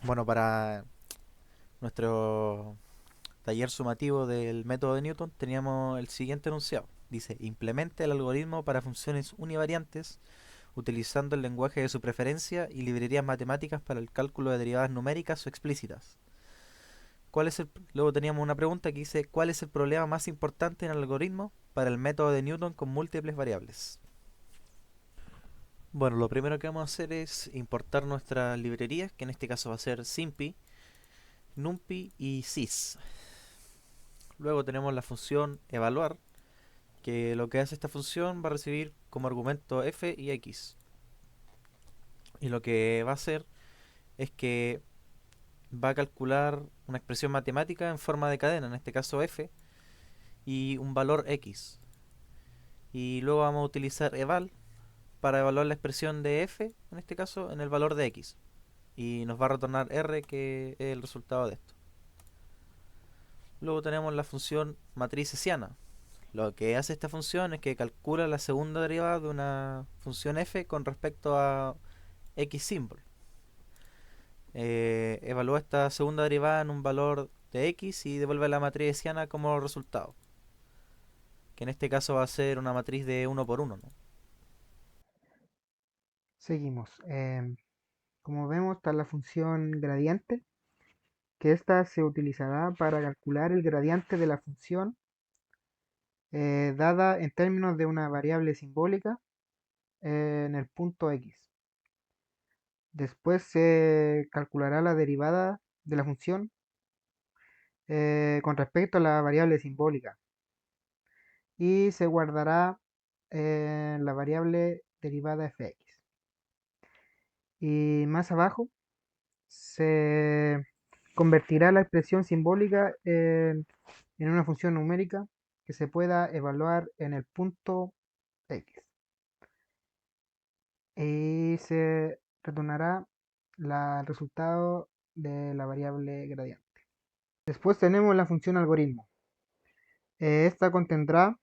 Bueno, para nuestro taller sumativo del método de Newton teníamos el siguiente enunciado. Dice, implemente el algoritmo para funciones univariantes utilizando el lenguaje de su preferencia y librerías matemáticas para el cálculo de derivadas numéricas o explícitas. Luego teníamos una pregunta que dice, ¿cuál es el problema más importante en el algoritmo para el método de Newton con múltiples variables? Bueno, lo primero que vamos a hacer es importar nuestras librerías, que en este caso va a ser SymPy, NumPy y Sys. Luego tenemos la función evaluar, que lo que hace esta función va a recibir como argumento f y x. Y lo que va a hacer es que va a calcular una expresión matemática en forma de cadena, en este caso f, y un valor x. Y luego vamos a utilizar eval para evaluar la expresión de f, en este caso, en el valor de x. Y nos va a retornar r, que es el resultado de esto. Luego tenemos la función matriz hessiana. Lo que hace esta función es que calcula la segunda derivada de una función f con respecto a x símbolo. Evalúa esta segunda derivada en un valor de x y devuelve la matriz hessiana como resultado, que en este caso va a ser una matriz de uno por uno, ¿no? Seguimos. Como vemos, está la función gradiente, que ésta se utilizará para calcular el gradiente de la función dada en términos de una variable simbólica en el punto x. Después se calculará la derivada de la función con respecto a la variable simbólica y se guardará la variable derivada fx. Y más abajo se convertirá la expresión simbólica en una función numérica que se pueda evaluar en el punto x. Y se retornará el resultado de la variable gradiente. Después tenemos la función algoritmo. Esta contendrá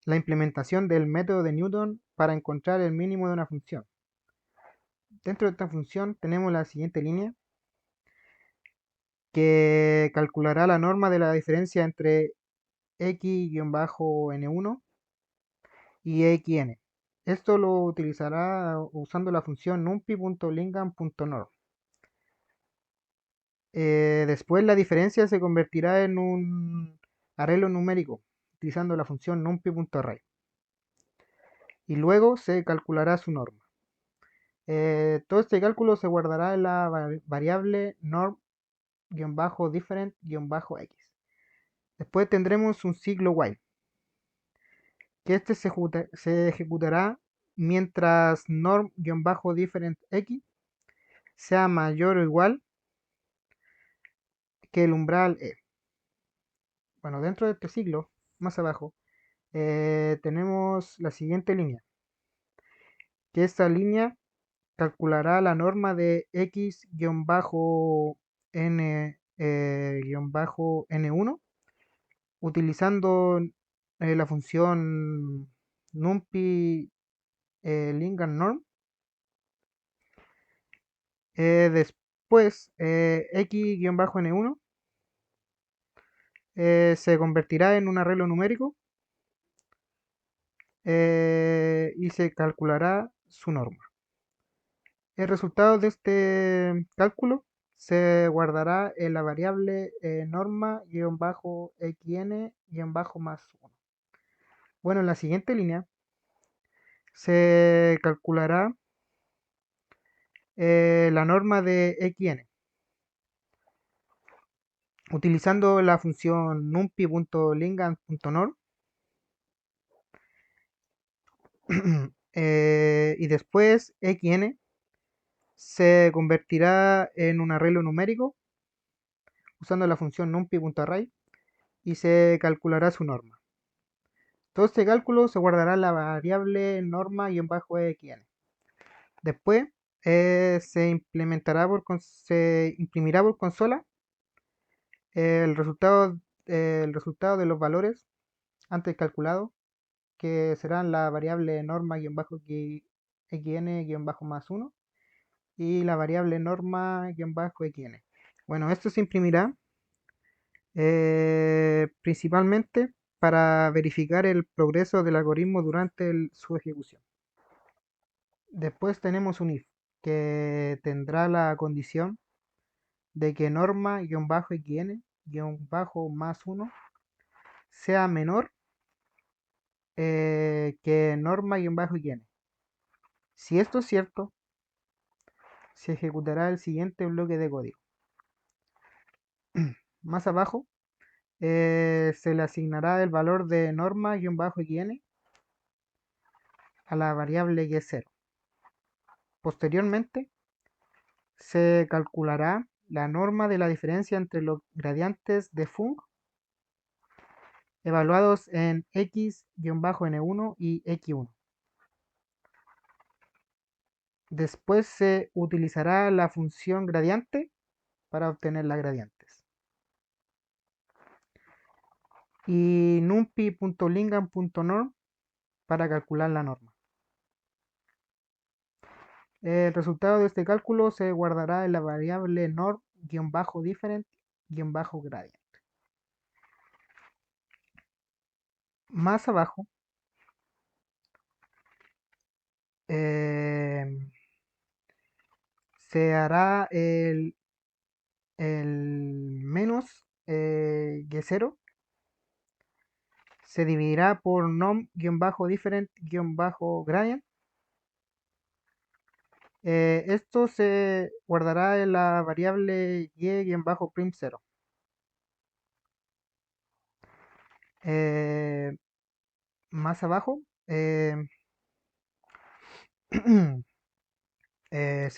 la implementación del método de Newton para encontrar el mínimo de una función. Dentro de esta función tenemos la siguiente línea que calculará la norma de la diferencia entre x-n1 y xn. Esto lo utilizará usando la función numpy.lingam.norm. Después la diferencia se convertirá en un arreglo numérico utilizando la función numpy.array. Y luego se calculará su norma. Todo este cálculo se guardará en la variable norm-different-x. Después tendremos un ciclo while, que este se ejecutará mientras norm-different-x sea mayor o igual que el umbral e. Bueno, dentro de este ciclo, más abajo, tenemos la siguiente línea, que esta línea calculará la norma de x-n-n1 utilizando la función numpy lingam norm. Después x-n1 se convertirá en un arreglo numérico y se calculará su norma. El resultado de este cálculo se guardará en la variable norma-xn-más 1. Bueno, en la siguiente línea se calculará la norma de xn utilizando la función numpy.lingam.norm. Y después xn se convertirá en un arreglo numérico usando la función numpy.array y se calculará su norma. Todo este cálculo se guardará en la variable norma-xn. Después se imprimirá por consola el resultado de los valores antes calculados, que serán la variable norma-xn-más 1 y la variable norma-xn. Bueno, esto se imprimirá principalmente para verificar el progreso del algoritmo durante su ejecución. Después tenemos un if que tendrá la condición de que norma-xn-más 1 sea menor que norma-xn. Si esto es cierto, se ejecutará el siguiente bloque de código. Más abajo se le asignará el valor de norma-xn a la variable y0. Posteriormente, se calculará la norma de la diferencia entre los gradientes de Funk evaluados en x-n1 y x1. Después se utilizará la función gradiente para obtener las gradientes. Y numpy.lingam.norm para calcular la norma. El resultado de este cálculo se guardará en la variable norm-different-gradient. Más abajo se hará el menos y0 se dividirá por nom-different-gradient. Esto se guardará en la variable y-prim0. Más abajo se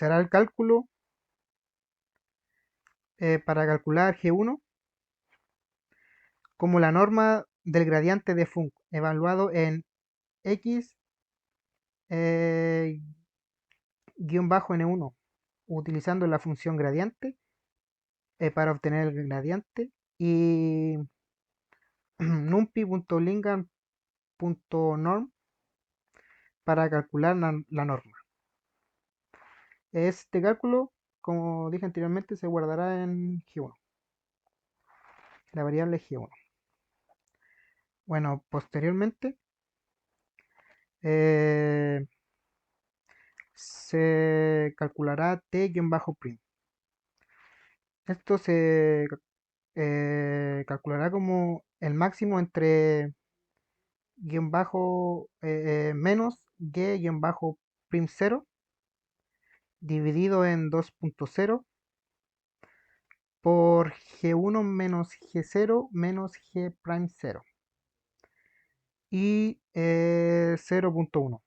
hará el cálculo para calcular G1 como la norma del gradiente de Funk evaluado en x n1 utilizando la función gradiente para obtener el gradiente y numpy.lingam.norm para calcular la norma. Este cálculo, como dije anteriormente, se guardará en G1, la variable G1. Bueno, posteriormente se calculará t-prim. Esto se calculará como el máximo entre menos g-prim0 dividido en 2.0 por g1 menos g0 menos g'0 y 0.1.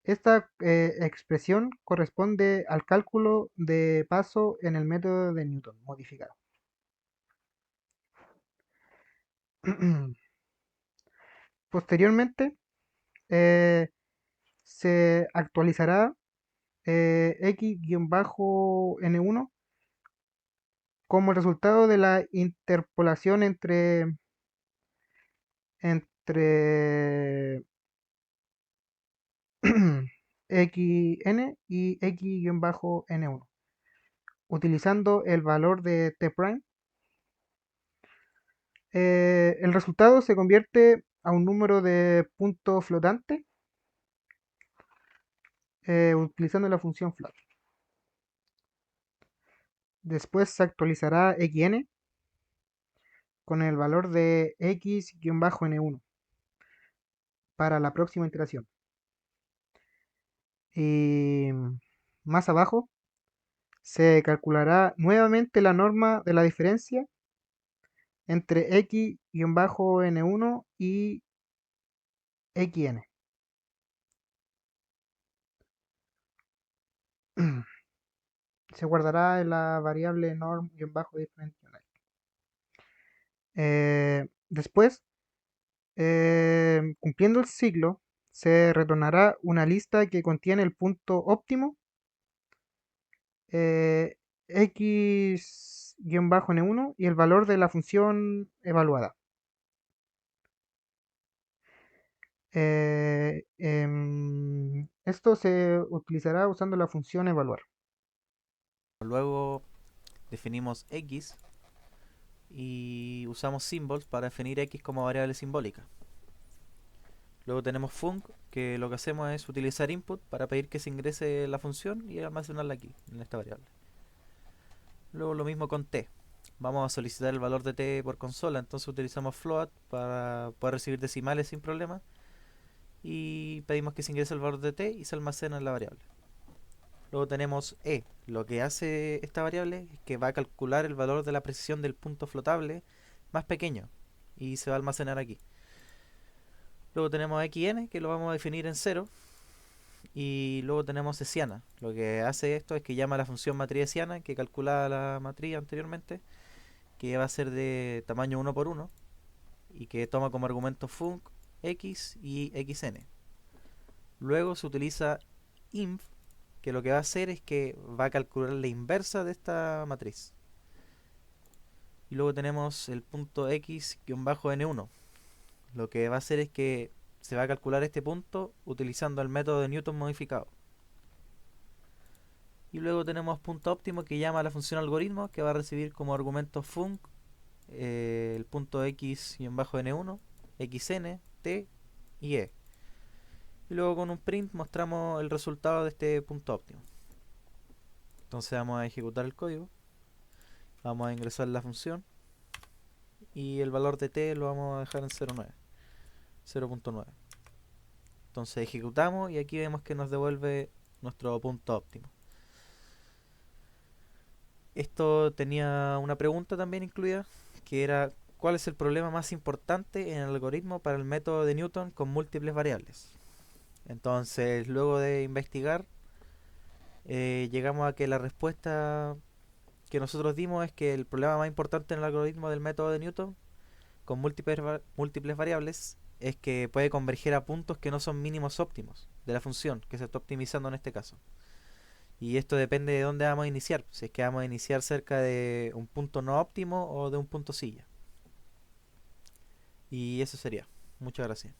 Esta expresión corresponde al cálculo de paso en el método de Newton modificado. Posteriormente se actualizará x-n1 como resultado de la interpolación entre xn y x-n1 utilizando el valor de t'. El resultado se convierte a un número de punto flotante utilizando la función float. Después se actualizará xn con el valor de x-n1 para la próxima iteración. Y más abajo se calculará nuevamente la norma de la diferencia entre x-n1 y xn. Se guardará en la variable norm-different. Después, cumpliendo el ciclo, se retornará una lista que contiene el punto óptimo x-n1 y el valor de la función evaluada. Esto se utilizará usando la función evaluar. Luego definimos x y usamos symbols para definir x como variable simbólica. Luego tenemos func, que lo que hacemos es utilizar input para pedir que se ingrese la función y almacenarla aquí, en esta variable. Luego lo mismo con t. Vamos a solicitar el valor de t por consola, entonces utilizamos float para poder recibir decimales sin problema y pedimos que se ingrese el valor de t y se almacena en la variable. Luego tenemos e. Lo que hace esta variable es que va a calcular el valor de la precisión del punto flotable más pequeño y se va a almacenar aquí. Luego tenemos xn, que lo vamos a definir en 0. Y luego tenemos hessiana. Lo que hace esto es que llama a la función matriz hessiana que calculaba la matriz anteriormente, que va a ser de tamaño 1 por 1 y que toma como argumento func, x y xn. Luego se utiliza inf, que lo que va a hacer es que va a calcular la inversa de esta matriz. Y luego tenemos el punto x-n1. Lo que va a hacer es que se va a calcular este punto utilizando el método de Newton modificado. Y luego tenemos punto óptimo, que llama a la función algoritmo, que va a recibir como argumento func el punto x-n1, xn, t y e. Y luego con un print mostramos el resultado de este punto óptimo. Entonces vamos a ejecutar el código, vamos a ingresar la función y el valor de t lo vamos a dejar en 0.9. Entonces ejecutamos y aquí vemos que nos devuelve nuestro punto óptimo. Esto tenía una pregunta también incluida, que era: ¿cuál es el problema más importante en el algoritmo para el método de Newton con múltiples variables? Entonces, luego de investigar, llegamos a que la respuesta que nosotros dimos es que el problema más importante en el algoritmo del método de Newton con múltiples variables es que puede converger a puntos que no son mínimos óptimos de la función que se está optimizando en este caso. Y esto depende de dónde vamos a iniciar, si es que vamos a iniciar cerca de un punto no óptimo o de un punto silla. Y eso sería. Muchas gracias.